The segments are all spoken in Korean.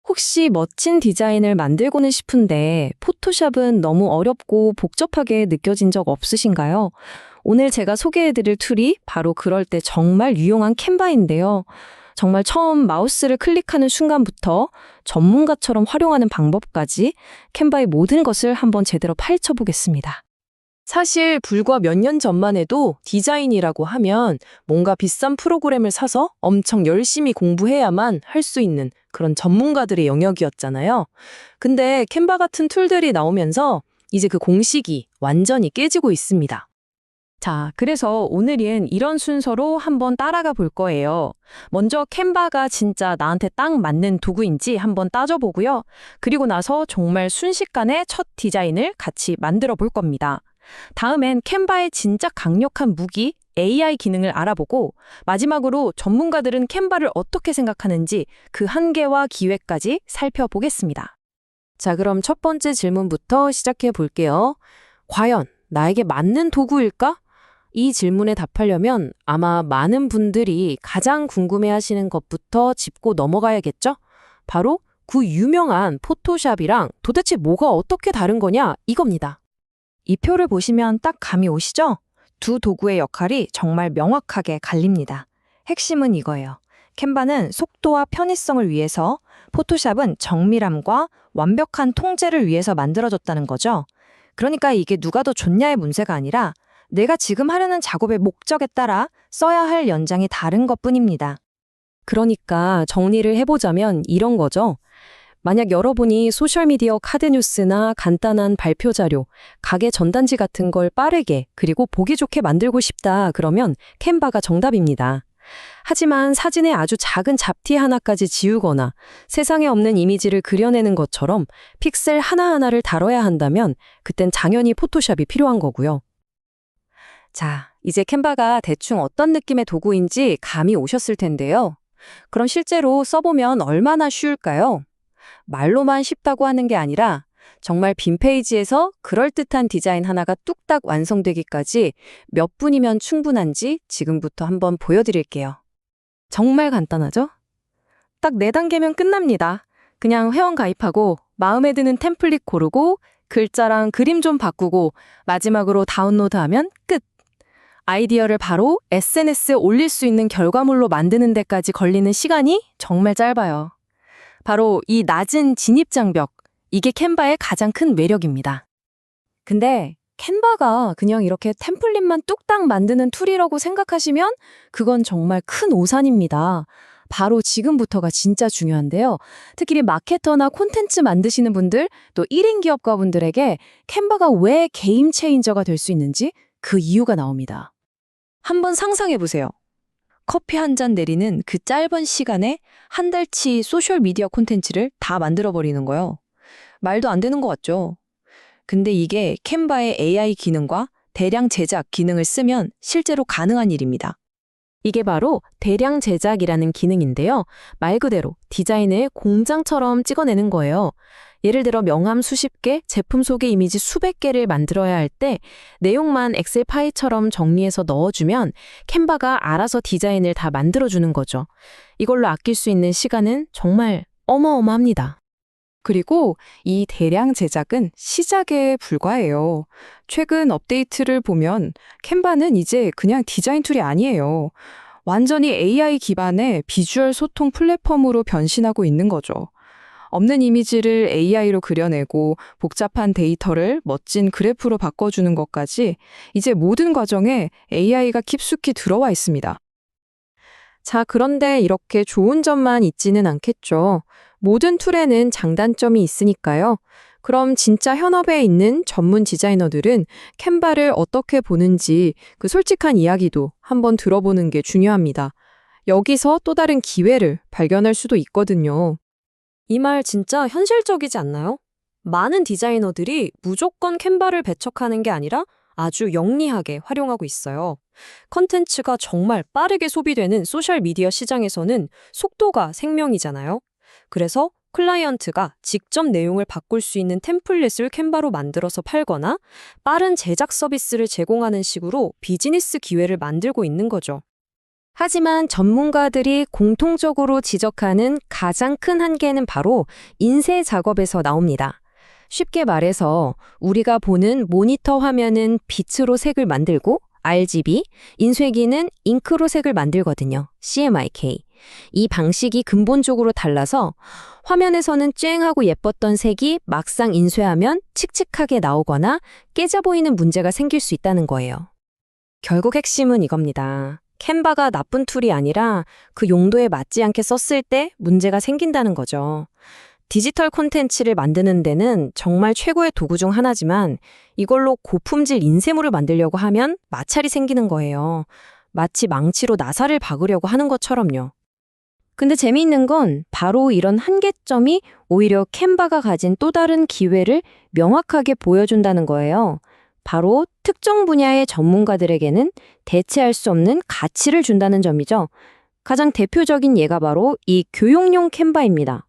혹시 멋진 디자인을 만들고는 싶은데 포토샵은 너무 어렵고 복잡하게 느껴진 적 없으신가요? 오늘 제가 소개해드릴 툴이 바로 그럴 때 정말 유용한 캔바인데요. 정말 처음 마우스를 클릭하는 순간부터 전문가처럼 활용하는 방법까지 캔바의 모든 것을 한번 제대로 파헤쳐 보겠습니다. 사실 불과 몇 년 전만 해도 디자인이라고 하면 뭔가 비싼 프로그램을 사서 엄청 열심히 공부해야만 할 수 있는 그런 전문가들의 영역이었잖아요. 근데 캔바 같은 툴들이 나오면서 이제 그 공식이 완전히 깨지고 있습니다. 자, 그래서 오늘은 이런 순서로 한번 따라가 볼 거예요. 먼저 캔바가 진짜 나한테 딱 맞는 도구인지 한번 따져보고요. 그리고 나서 정말 순식간에 첫 디자인을 같이 만들어 볼 겁니다. 다음엔 캔바의 진짜 강력한 무기, AI 기능을 알아보고 마지막으로 전문가들은 캔바를 어떻게 생각하는지 그 한계와 기회까지 살펴보겠습니다. 자, 그럼 첫 번째 질문부터 시작해 볼게요. 과연 나에게 맞는 도구일까? 이 질문에 답하려면 아마 많은 분들이 가장 궁금해하시는 것부터 짚고 넘어가야겠죠? 바로 그 유명한 포토샵이랑 도대체 뭐가 어떻게 다른 거냐 이겁니다. 이 표를 보시면 딱 감이 오시죠? 두 도구의 역할이 정말 명확하게 갈립니다. 핵심은 이거예요. 캔바는 속도와 편의성을 위해서, 포토샵은 정밀함과 완벽한 통제를 위해서 만들어졌다는 거죠. 그러니까 이게 누가 더 좋냐의 문제가 아니라 내가 지금 하려는 작업의 목적에 따라 써야 할 연장이 다른 것뿐입니다. 그러니까 정리를 해보자면 이런 거죠. 만약 여러분이 소셜미디어 카드뉴스나 간단한 발표 자료, 가게 전단지 같은 걸 빠르게 그리고 보기 좋게 만들고 싶다 그러면 캔바가 정답입니다. 하지만 사진에 아주 작은 잡티 하나까지 지우거나 세상에 없는 이미지를 그려내는 것처럼 픽셀 하나하나를 다뤄야 한다면 그땐 당연히 포토샵이 필요한 거고요. 자, 이제 캔바가 대충 어떤 느낌의 도구인지 감이 오셨을 텐데요. 그럼 실제로 써보면 얼마나 쉬울까요? 말로만 쉽다고 하는 게 아니라 정말 빈 페이지에서 그럴듯한 디자인 하나가 뚝딱 완성되기까지 몇 분이면 충분한지 지금부터 한번 보여드릴게요. 정말 간단하죠? 딱 4단계면 끝납니다. 그냥 회원 가입하고 마음에 드는 템플릿 고르고 글자랑 그림 좀 바꾸고 마지막으로 다운로드하면 끝! 아이디어를 바로 SNS에 올릴 수 있는 결과물로 만드는 데까지 걸리는 시간이 정말 짧아요. 바로 이 낮은 진입장벽, 이게 캔바의 가장 큰 매력입니다. 근데 캔바가 그냥 이렇게 템플릿만 뚝딱 만드는 툴이라고 생각하시면 그건 정말 큰 오산입니다. 바로 지금부터가 진짜 중요한데요. 특히 마케터나 콘텐츠 만드시는 분들, 또 1인 기업가분들에게 캔바가 왜 게임 체인저가 될 수 있는지 그 이유가 나옵니다. 한번 상상해보세요. 커피 한 잔 내리는 그 짧은 시간에 한 달치 소셜미디어 콘텐츠를 다 만들어버리는 거예요. 말도 안 되는 것 같죠? 근데 이게 캔바의 AI 기능과 대량 제작 기능을 쓰면 실제로 가능한 일입니다. 이게 바로 대량 제작이라는 기능인데요. 말 그대로 디자인을 공장처럼 찍어내는 거예요. 예를 들어 명함 수십 개, 제품 소개 이미지 수백 개를 만들어야 할 때 내용만 엑셀 파일처럼 정리해서 넣어주면 캔바가 알아서 디자인을 다 만들어주는 거죠. 이걸로 아낄 수 있는 시간은 정말 어마어마합니다. 그리고 이 대량 제작은 시작에 불과해요. 최근 업데이트를 보면 캔바는 이제 그냥 디자인 툴이 아니에요. 완전히 AI 기반의 비주얼 소통 플랫폼으로 변신하고 있는 거죠. 없는 이미지를 AI로 그려내고 복잡한 데이터를 멋진 그래프로 바꿔주는 것까지 이제 모든 과정에 AI가 깊숙이 들어와 있습니다. 자, 그런데 이렇게 좋은 점만 있지는 않겠죠. 모든 툴에는 장단점이 있으니까요. 그럼 진짜 현업에 있는 전문 디자이너들은 캔바를 어떻게 보는지 그 솔직한 이야기도 한번 들어보는 게 중요합니다. 여기서 또 다른 기회를 발견할 수도 있거든요. 이 말 진짜 현실적이지 않나요? 많은 디자이너들이 무조건 캔바를 배척하는 게 아니라 아주 영리하게 활용하고 있어요. 컨텐츠가 정말 빠르게 소비되는 소셜미디어 시장에서는 속도가 생명이잖아요. 그래서 클라이언트가 직접 내용을 바꿀 수 있는 템플릿을 캔바로 만들어서 팔거나 빠른 제작 서비스를 제공하는 식으로 비즈니스 기회를 만들고 있는 거죠. 하지만 전문가들이 공통적으로 지적하는 가장 큰 한계는 바로 인쇄 작업에서 나옵니다. 쉽게 말해서 우리가 보는 모니터 화면은 빛으로 색을 만들고 RGB, 인쇄기는 잉크로 색을 만들거든요. CMYK. 이 방식이 근본적으로 달라서 화면에서는 쨍하고 예뻤던 색이 막상 인쇄하면 칙칙하게 나오거나 깨져 보이는 문제가 생길 수 있다는 거예요. 결국 핵심은 이겁니다. 캔바가 나쁜 툴이 아니라 그 용도에 맞지 않게 썼을 때 문제가 생긴다는 거죠. 디지털 콘텐츠를 만드는 데는 정말 최고의 도구 중 하나지만 이걸로 고품질 인쇄물을 만들려고 하면 마찰이 생기는 거예요. 마치 망치로 나사를 박으려고 하는 것처럼요. 근데 재미있는 건 바로 이런 한계점이 오히려 캔바가 가진 또 다른 기회를 명확하게 보여준다는 거예요. 바로 특정 분야의 전문가들에게는 대체할 수 없는 가치를 준다는 점이죠. 가장 대표적인 예가 바로 이 교육용 캔바입니다.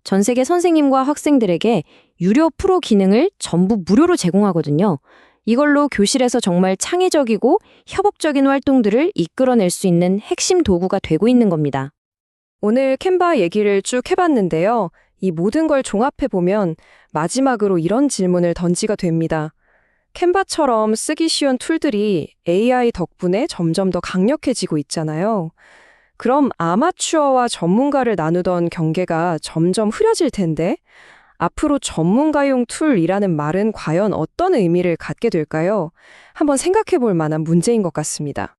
전 세계 선생님과 학생들에게 유료 프로 기능을 전부 무료로 제공하거든요. 이걸로 교실에서 정말 창의적이고 협업적인 활동들을 이끌어낼 수 있는 핵심 도구가 되고 있는 겁니다. 오늘 캔바 얘기를 쭉 해봤는데요. 이 모든 걸 종합해보면 마지막으로 이런 질문을 던지게 됩니다. 캔바처럼 쓰기 쉬운 툴들이 AI 덕분에 점점 더 강력해지고 있잖아요. 그럼 아마추어와 전문가를 나누던 경계가 점점 흐려질 텐데 앞으로 전문가용 툴이라는 말은 과연 어떤 의미를 갖게 될까요? 한번 생각해 볼 만한 문제인 것 같습니다.